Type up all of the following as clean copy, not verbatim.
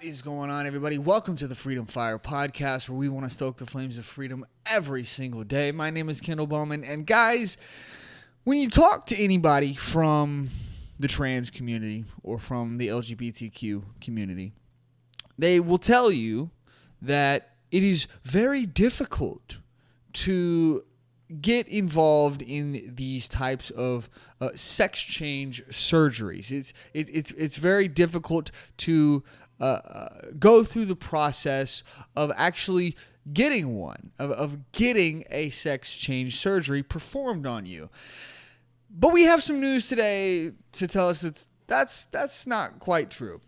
What is going on, everybody? Welcome to the Freedom Fire podcast, where we want to stoke the flames of freedom every single day. My name is Kendall Bowman, and guys, when you talk to anybody from the trans community or from the LGBTQ community, they will tell you that it is very difficult to get involved in these types of sex change surgeries. It's very difficult to go through the process of actually getting one, of getting a sex change surgery performed on you. But we have some news today to tell us that's not quite true.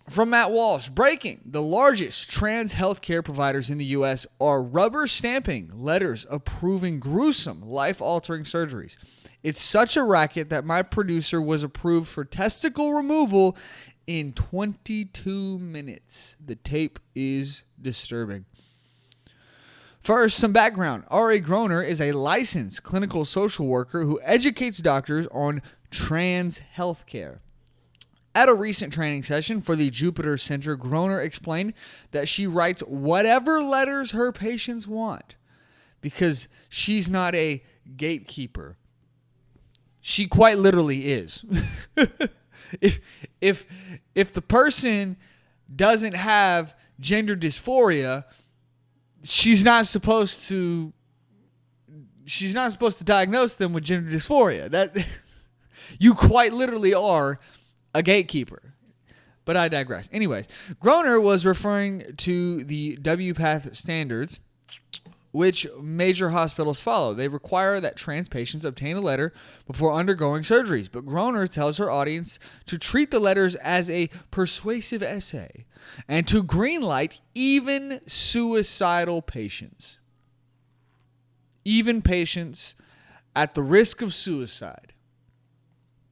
From Matt Walsh, breaking: the largest trans healthcare providers in the U.S. are rubber stamping letters approving gruesome, life-altering surgeries. It's such a racket that my producer was approved for testicle removal in 22 minutes. The tape is disturbing. First, some background. R.A. Groner is a licensed clinical social worker who educates doctors on trans healthcare. At a recent training session for the Jupiter Center, Groner explained that she writes whatever letters her patients want because she's not a gatekeeper. She quite literally is. If the person doesn't have gender dysphoria, she's not supposed to diagnose them with gender dysphoria. That you quite literally are a gatekeeper. But I digress. Anyways, Groner was referring to the WPATH standards, which major hospitals follow. They require that trans patients obtain a letter before undergoing surgeries. But Groner tells her audience to treat the letters as a persuasive essay and to greenlight even suicidal patients. Even patients at the risk of suicide.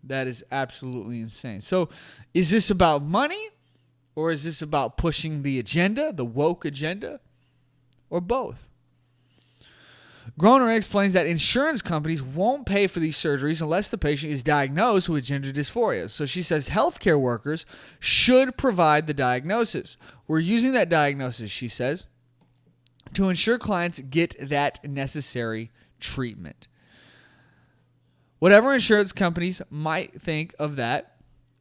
That is absolutely insane. So, is this about money, or is this about pushing the agenda, the woke agenda, or both? Groner explains that insurance companies won't pay for these surgeries unless the patient is diagnosed with gender dysphoria. So she says healthcare workers should provide the diagnosis. We're using that diagnosis, she says, to ensure clients get that necessary treatment. Whatever insurance companies might think of that,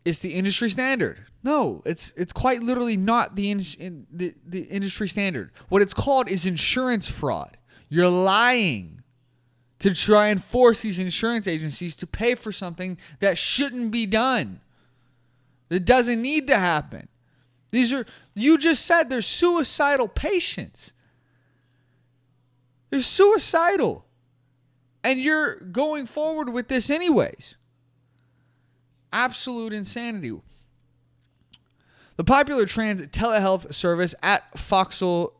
it's the industry standard. No, it's quite literally not the industry standard. What it's called is insurance fraud. You're lying to try and force these insurance agencies to pay for something that shouldn't be done. That doesn't need to happen. You just said they're suicidal patients. They're suicidal. And you're going forward with this anyways. Absolute insanity. The popular trans telehealth service at Folks Health,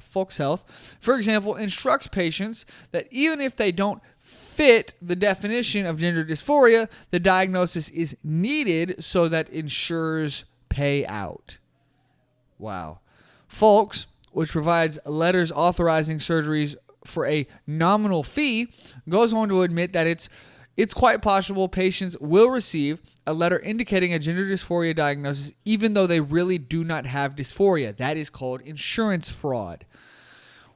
Folks Health, for example, instructs patients that even if they don't fit the definition of gender dysphoria, the diagnosis is needed so that insurers pay out. Wow. Folks, which provides letters authorizing surgeries for a nominal fee, goes on to admit that it's quite possible patients will receive a letter indicating a gender dysphoria diagnosis even though they really do not have dysphoria. That is called insurance fraud.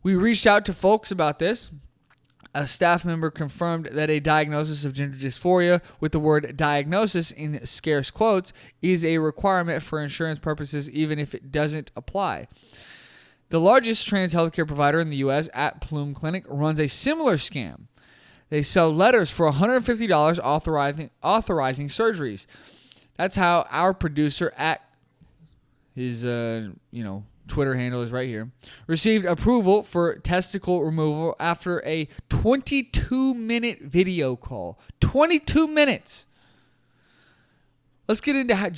We reached out to Folks about this. A staff member confirmed that a diagnosis of gender dysphoria with the word diagnosis in scarce quotes is a requirement for insurance purposes even if it doesn't apply. The largest trans healthcare provider in the U.S., at Plume Clinic, runs a similar scam. They sell letters for $150 authorizing surgeries. That's how our producer at his Twitter handle is right here, received approval for testicle removal after a 22-minute video call. 22 minutes. Let's get into how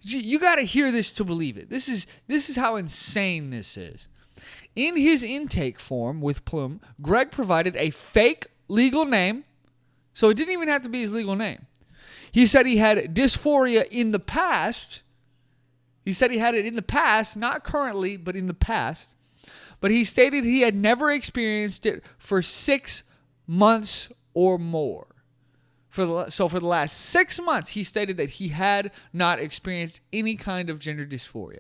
you got to hear this to believe it. This is how insane this is. In his intake form with Plume, Greg provided a fake legal name, so it didn't even have to be his legal name. He said he had dysphoria in the past. He said he had it in the past, not currently, but in the past. But he stated he had never experienced it for 6 months or more. For the last 6 months, he stated that he had not experienced any kind of gender dysphoria.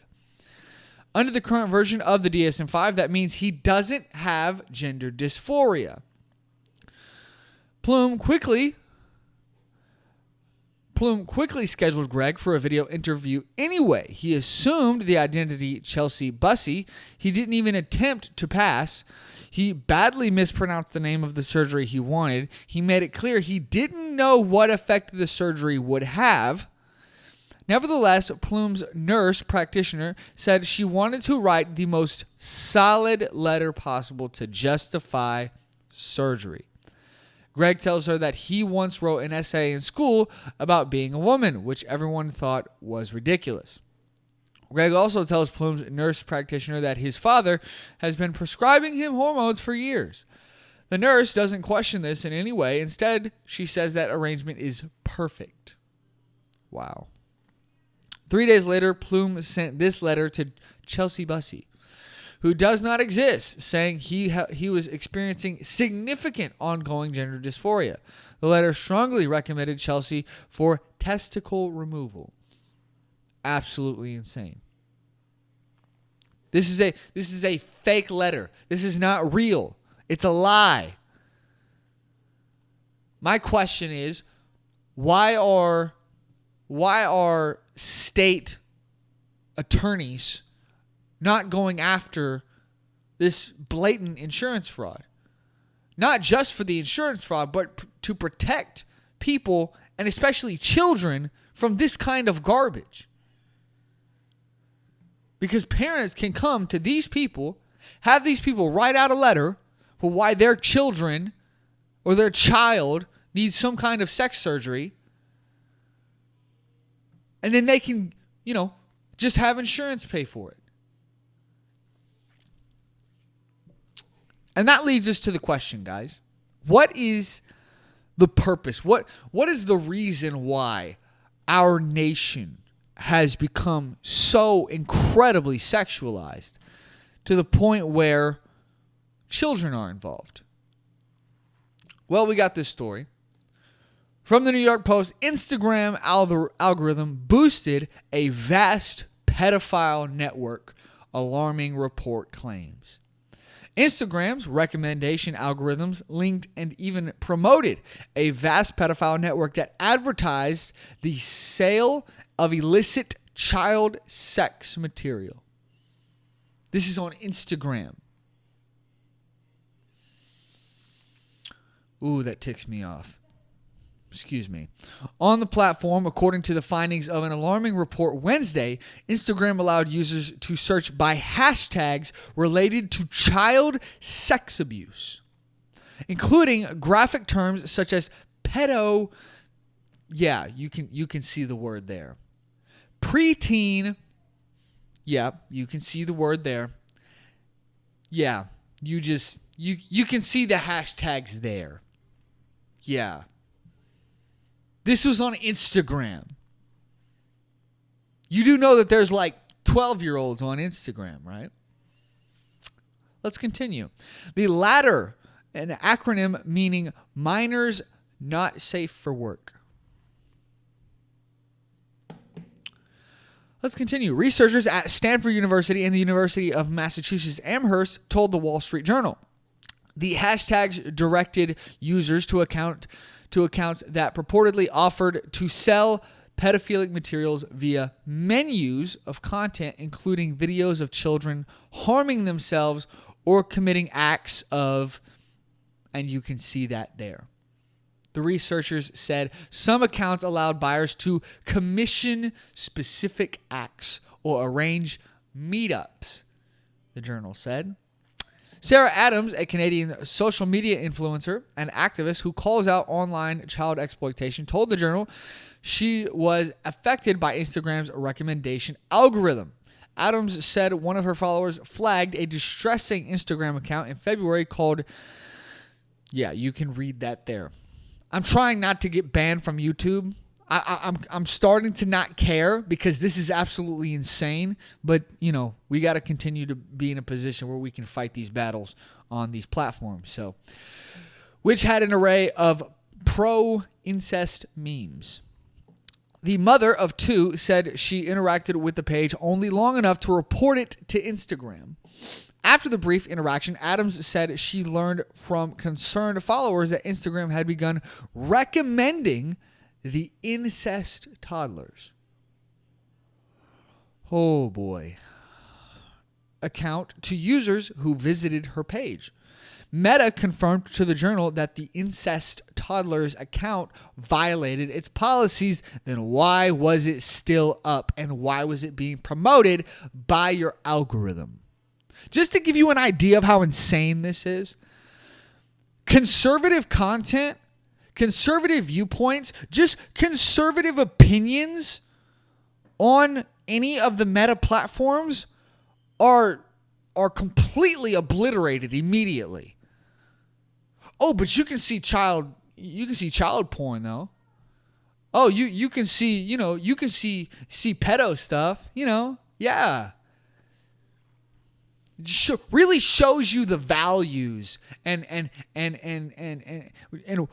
Under the current version of the DSM-5, that means he doesn't have gender dysphoria. Plume quickly scheduled Greg for a video interview anyway. He assumed the identity Chelsea Bussey. He didn't even attempt to pass. He badly mispronounced the name of the surgery he wanted. He made it clear he didn't know what effect the surgery would have. Nevertheless, Plume's nurse practitioner said she wanted to write the most solid letter possible to justify surgery. Greg tells her that he once wrote an essay in school about being a woman, which everyone thought was ridiculous. Greg also tells Plume's nurse practitioner that his father has been prescribing him hormones for years. The nurse doesn't question this in any way. Instead, she says that arrangement is perfect. Wow. 3 days later, Plume sent this letter to Chelsea Bussey, who does not exist, saying he was experiencing significant ongoing gender dysphoria. The letter strongly recommended Chelsea for testicle removal. Absolutely insane. This is a fake letter. This is not real. It's a lie. My question is, why are state attorneys not going after this blatant insurance fraud? Not just for the insurance fraud, but to protect people, and especially children, from this kind of garbage. Because parents can come to these people, have these people write out a letter for why their children or their child needs some kind of sex surgery, and then they can, just have insurance pay for it. And that leads us to the question, guys. What is the purpose? What is the reason why our nation has become so incredibly sexualized to the point where children are involved? Well, we got this story from the New York Post. Instagram algorithm boosted a vast pedophile network, alarming report claims. Instagram's recommendation algorithms linked and even promoted a vast pedophile network that advertised the sale of illicit child sex material. This is on Instagram. Ooh, that ticks me off. Excuse me. On the platform, according to the findings of an alarming report Wednesday, Instagram allowed users to search by hashtags related to child sex abuse, including graphic terms such as pedo. Yeah, you can see the word there. Preteen. Yeah, you can see the word there. Yeah, you can see the hashtags there. Yeah. This was on Instagram. You do know that there's like 12-year-olds on Instagram, right? Let's continue. The latter, an acronym meaning minors not safe for work. Let's continue. Researchers at Stanford University and the University of Massachusetts Amherst told the Wall Street Journal the hashtags directed users to accounts that purportedly offered to sell pedophilic materials via menus of content, including videos of children harming themselves or committing acts of, and you can see that there. The researchers said some accounts allowed buyers to commission specific acts or arrange meetups, the journal said. Sarah Adams, a Canadian social media influencer and activist who calls out online child exploitation, told the journal she was affected by Instagram's recommendation algorithm. Adams said one of her followers flagged a distressing Instagram account in February called, yeah, you can read that there. I'm trying not to get banned from YouTube. I'm starting to not care because this is absolutely insane. But, we got to continue to be in a position where we can fight these battles on these platforms. So, which had an array of pro-incest memes. The mother of two said she interacted with the page only long enough to report it to Instagram. After the brief interaction, Adams said she learned from concerned followers that Instagram had begun recommending the incest toddlers. Oh boy. Account to users who visited her page. Meta confirmed to the Journal that the incest toddlers account violated its policies. Then why was it still up, and why was it being promoted by your algorithm? Just to give you an idea of how insane this is, conservative content, conservative viewpoints, just conservative opinions on any of the Meta platforms are completely obliterated immediately. Oh, but you can see child porn though. Oh, you can see, you can see pedo stuff, yeah. Really shows you the values and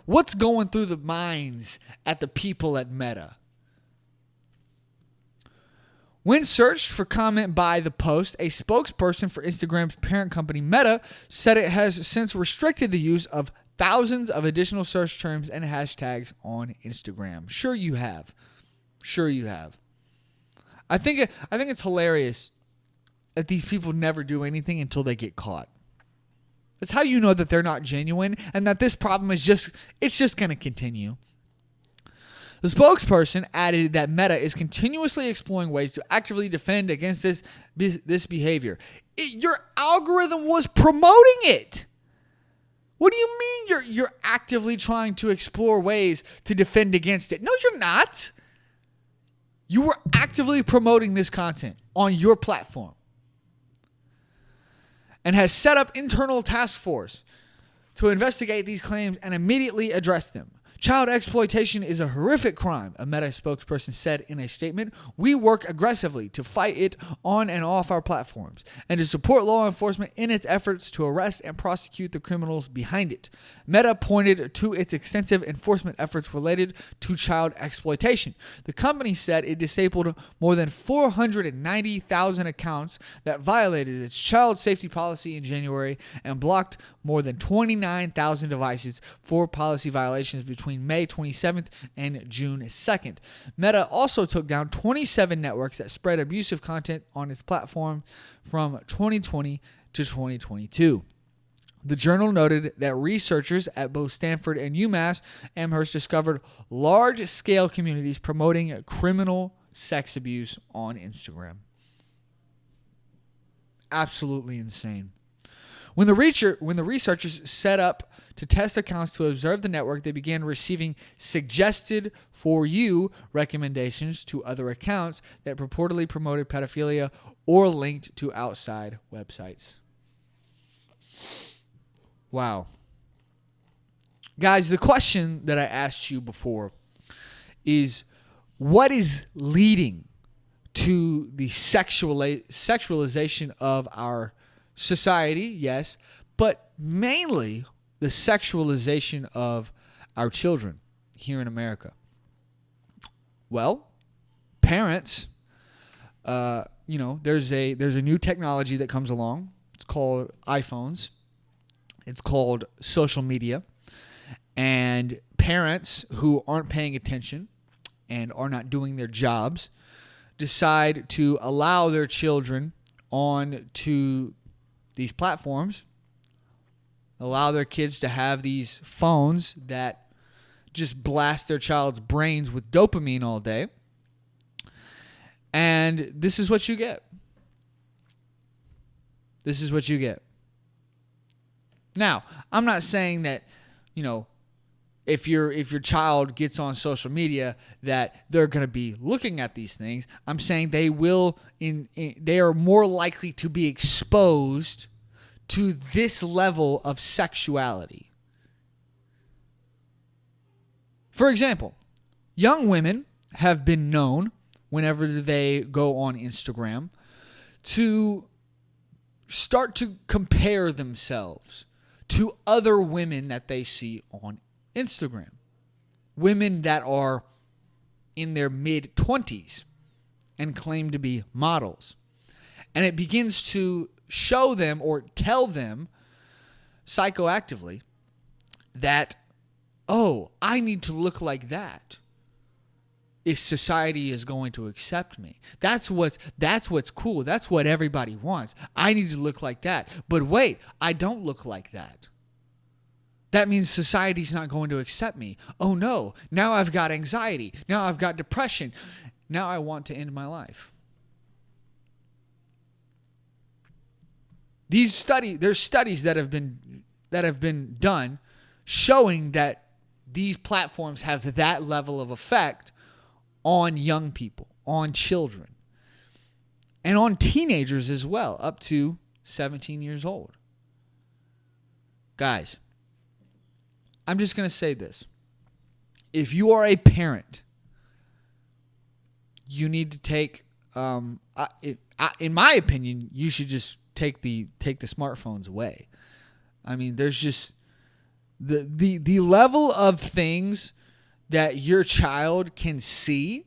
what's going through the minds at the people at Meta. When searched for comment by the post, a spokesperson for Instagram's parent company Meta said it has since restricted the use of thousands of additional search terms and hashtags on Instagram. Sure you have. I think it's hilarious that these people never do anything until they get caught. That's how you know that they're not genuine and that this problem is just going to continue. The spokesperson added that Meta is continuously exploring ways to actively defend against this behavior. Your algorithm was promoting it. What do you mean you're actively trying to explore ways to defend against it? No, you're not. You were actively promoting this content on your platform and has set up internal task force to investigate these claims and immediately address them. Child exploitation is a horrific crime, a Meta spokesperson said in a statement. We work aggressively to fight it on and off our platforms and to support law enforcement in its efforts to arrest and prosecute the criminals behind it. Meta pointed to its extensive enforcement efforts related to child exploitation. The company said it disabled more than 490,000 accounts that violated its child safety policy in January and blocked more than 29,000 devices for policy violations between May 27th and June 2nd. Meta also took down 27 networks that spread abusive content on its platform from 2020 to 2022. The Journal noted that researchers at both Stanford and UMass Amherst discovered large-scale communities promoting criminal sex abuse on Instagram. Absolutely insane. When the researchers set up to test accounts to observe the network, they began receiving suggested for you recommendations to other accounts that purportedly promoted pedophilia or linked to outside websites. Wow. Guys, the question that I asked you before is, what is leading to the sexualization of our society? Yes, but mainly the sexualization of our children here in America. Well, parents, there's a new technology that comes along. It's called iPhones. It's called social media. And parents who aren't paying attention and are not doing their jobs decide to allow their children on to these platforms, allow their kids to have these phones that just blast their child's brains with dopamine all day. And this is what you get. This is what you get. Now, I'm not saying that, if your child gets on social media that they're going to be looking at these things. I'm saying they are more likely to be exposed to this level of sexuality. For example, young women have been known, whenever they go on Instagram, to start to compare themselves to other women that they see on Instagram. women that are in their mid-20s and claim to be models. And it begins to show them or tell them psychoactively that, oh, I need to look like that if society is going to accept me. That's what's cool. That's what everybody wants. I need to look like that. But wait, I don't look like that. That means society's not going to accept me. Oh no, now I've got anxiety. Now I've got depression. Now I want to end my life. There's studies that have been done showing that these platforms have that level of effect on young people, on children, and on teenagers as well, up to 17 years old. Guys, I'm just going to say this. If you are a parent, you need to take, in my opinion, you should just take the smartphones away. I mean, there's just the level of things that your child can see,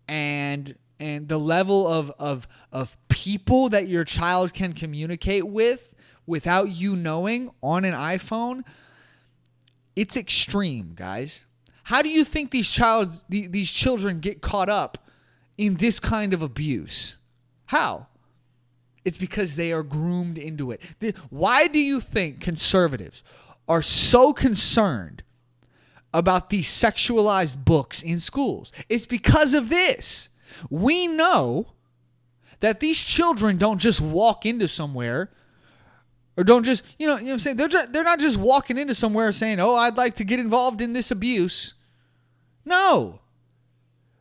and the level of people that your child can communicate with without you knowing on an iPhone, it's extreme, guys. How do you think these children get caught up in this kind of abuse? How? It's because they are groomed into it. Why do you think conservatives are so concerned about these sexualized books in schools? It's because of this. We know that these children don't just walk into somewhere, or don't just, you know what I'm saying? They're not just walking into somewhere saying, oh, I'd like to get involved in this abuse. No.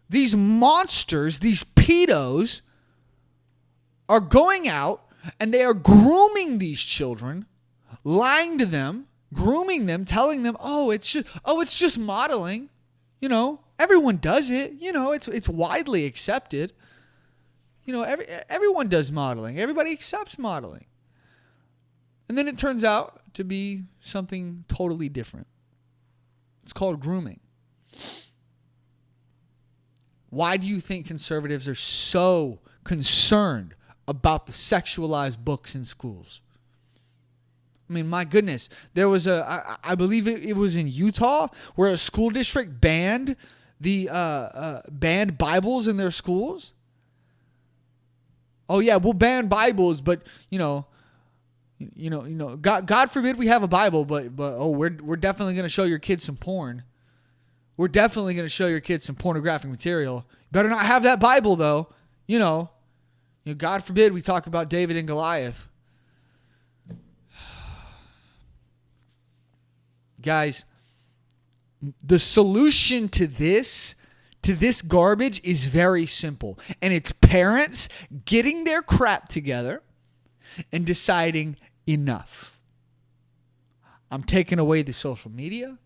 These monsters, these pedos, are going out and they are grooming these children, lying to them, grooming them, telling them, it's just modeling. You know, everyone does it. You know, it's widely accepted. You know, everyone does modeling. Everybody accepts modeling. And then it turns out to be something totally different. It's called grooming. Why do you think conservatives are so concerned about the sexualized books in schools? I mean, my goodness, there was I believe it was in Utah where a school district banned banned Bibles in their schools. Oh yeah, we'll ban Bibles, but God forbid we have a Bible, but we're definitely going to show your kids some porn. We're definitely going to show your kids some pornographic material. You better not have that Bible though. God forbid we talk about David and Goliath. Guys, the solution to this garbage is very simple. And it's parents getting their crap together and deciding enough. I'm taking away the social media.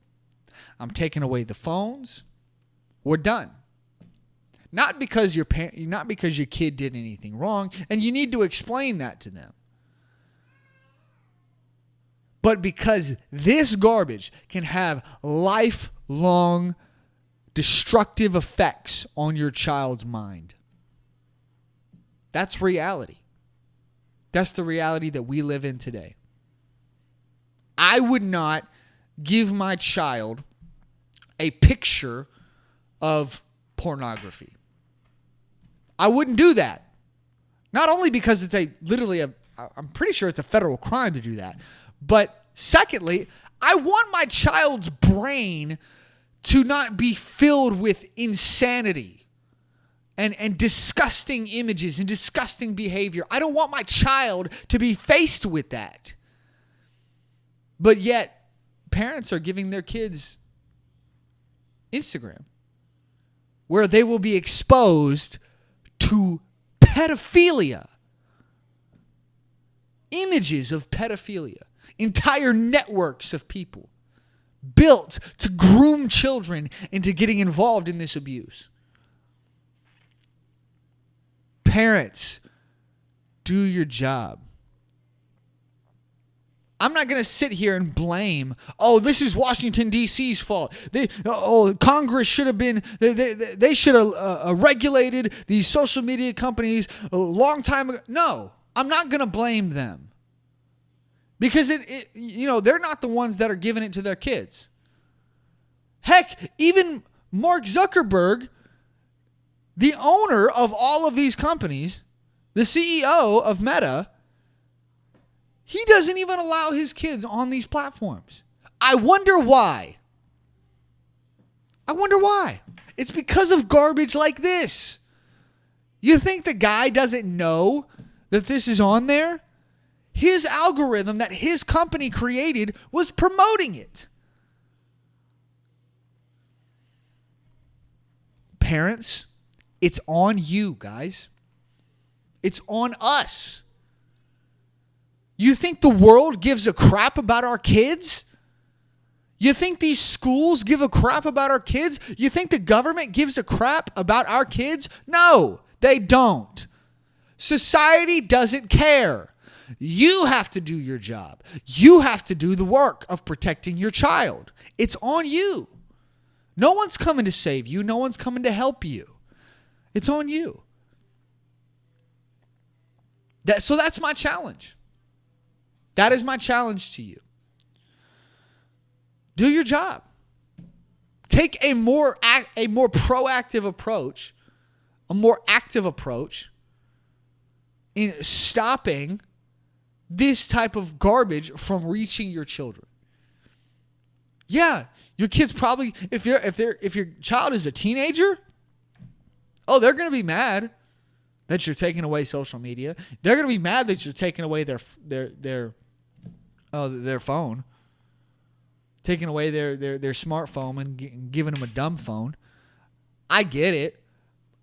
I'm taking away the phones. We're done. Not because your kid did anything wrong, and you need to explain that to them. But because this garbage can have lifelong destructive effects on your child's mind. That's reality. That's the reality that we live in today. I would not give my child a picture of pornography. I wouldn't do that. Not only because it's I'm pretty sure it's a federal crime to do that. But secondly, I want my child's brain to not be filled with insanity and disgusting images and disgusting behavior. I don't want my child to be faced with that. But yet, parents are giving their kids Instagram, where they will be exposed to pedophilia. Images of pedophilia. Entire networks of people built to groom children into getting involved in this abuse. Parents, do your job. I'm not going to sit here and blame, this is Washington, D.C.'s fault. Congress should have been, they should have regulated these social media companies a long time ago. No, I'm not going to blame them. Because they're not the ones that are giving it to their kids. Heck, even Mark Zuckerberg, the owner of all of these companies, the CEO of Meta, he doesn't even allow his kids on these platforms. I wonder why. It's because of garbage like this. You think the guy doesn't know that this is on there? His algorithm that his company created was promoting it. Parents, it's on you, guys. It's on us. You think the world gives a crap about our kids? You think these schools give a crap about our kids? You think the government gives a crap about our kids? No, they don't. Society doesn't care. You have to do your job. You have to do the work of protecting your child. It's on you. No one's coming to save you. No one's coming to help you. It's on you. So that's my challenge. That is my challenge to you. Do your job. Take a more proactive approach, a more active approach in stopping this type of garbage from reaching your children. Yeah, your kids probably, if your child is a teenager, they're going to be mad that you're taking away social media. They're going to be mad that you're taking away their phone, taking away their smartphone and giving them a dumb phone. I get it.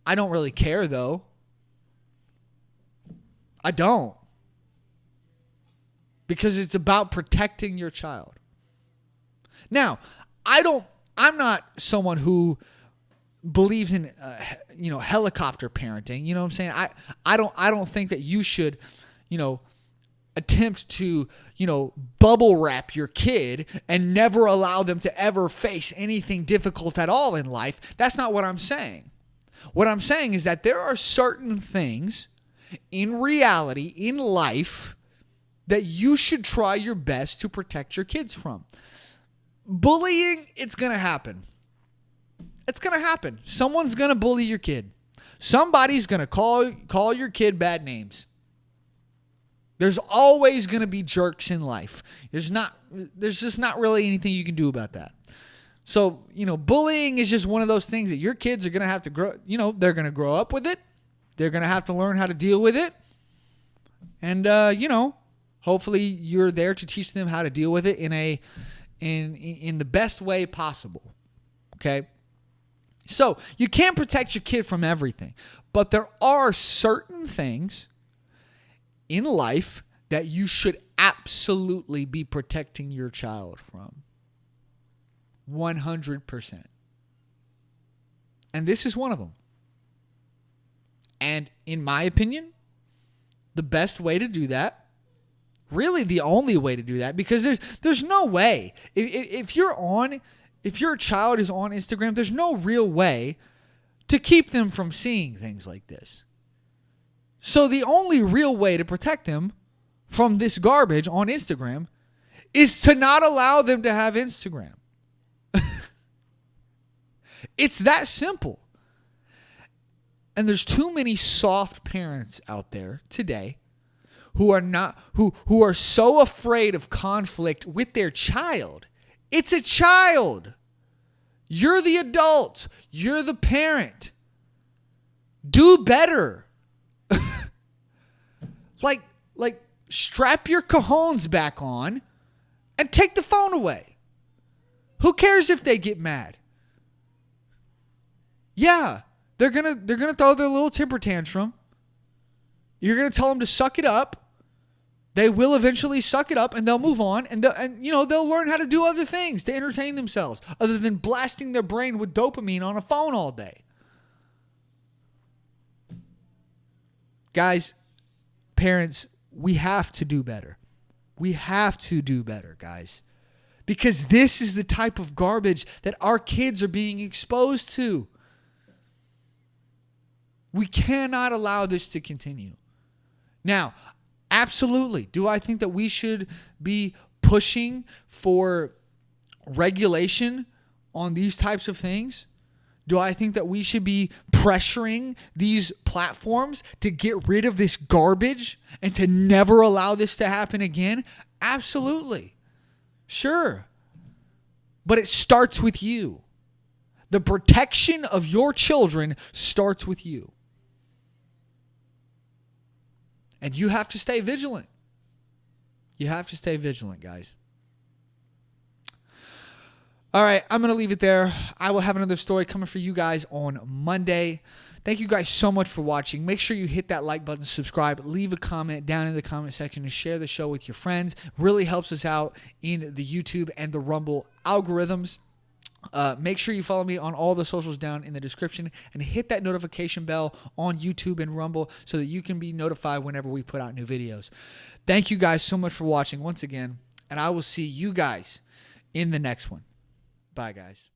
I don't really care though. I don't. Because it's about protecting your child. Now, I'm not someone who believes in helicopter parenting. You know what I'm saying? I don't think that you should, attempt to, bubble wrap your kid and never allow them to ever face anything difficult at all in life. That's not what I'm saying. What I'm saying is that there are certain things in reality, in life, that you should try your best to protect your kids from. Bullying, it's going to happen. It's going to happen. Someone's going to bully your kid. Somebody's going to call your kid bad names. There's always going to be jerks in life. There's just not really anything you can do about that. So, bullying is just one of those things that your kids are going to have to grow, they're going to grow up with it. They're going to have to learn how to deal with it. And, hopefully you're there to teach them how to deal with it in the best way possible. Okay? So, you can't protect your kid from everything, but there are certain things in life that you should absolutely be protecting your child from. 100%. And this is one of them. And in my opinion, the best way to do that, really the only way to do that, because there's no way. If your child is on Instagram, there's no real way to keep them from seeing things like this. So the only real way to protect them from this garbage on Instagram is to not allow them to have Instagram. It's that simple. And there's too many soft parents out there today who are so afraid of conflict with their child. It's a child. You're the adult. You're the parent. Do better. Like strap your cajones back on and take the phone away. Who cares if they get mad? Yeah, they're gonna throw their little temper tantrum. You're gonna tell them to suck it up. They will eventually suck it up and they'll move on and they'll learn how to do other things to entertain themselves other than blasting their brain with dopamine on a phone all day. Guys, parents, we have to do better. We have to do better, guys. Because this is the type of garbage that our kids are being exposed to. We cannot allow this to continue. Now, absolutely, do I think that we should be pushing for regulation on these types of things? Do I think that we should be pressuring these platforms to get rid of this garbage and to never allow this to happen again? Absolutely. Sure. But it starts with you. The protection of your children starts with you. And you have to stay vigilant. You have to stay vigilant, guys. All right, I'm going to leave it there. I will have another story coming for you guys on Monday. Thank you guys so much for watching. Make sure you hit that like button, subscribe, leave a comment down in the comment section, and share the show with your friends. Really helps us out in the YouTube and the Rumble algorithms. Make sure you follow me on all the socials down in the description and hit that notification bell on YouTube and Rumble so that you can be notified whenever we put out new videos. Thank you guys so much for watching once again, and I will see you guys in the next one. Bye, guys.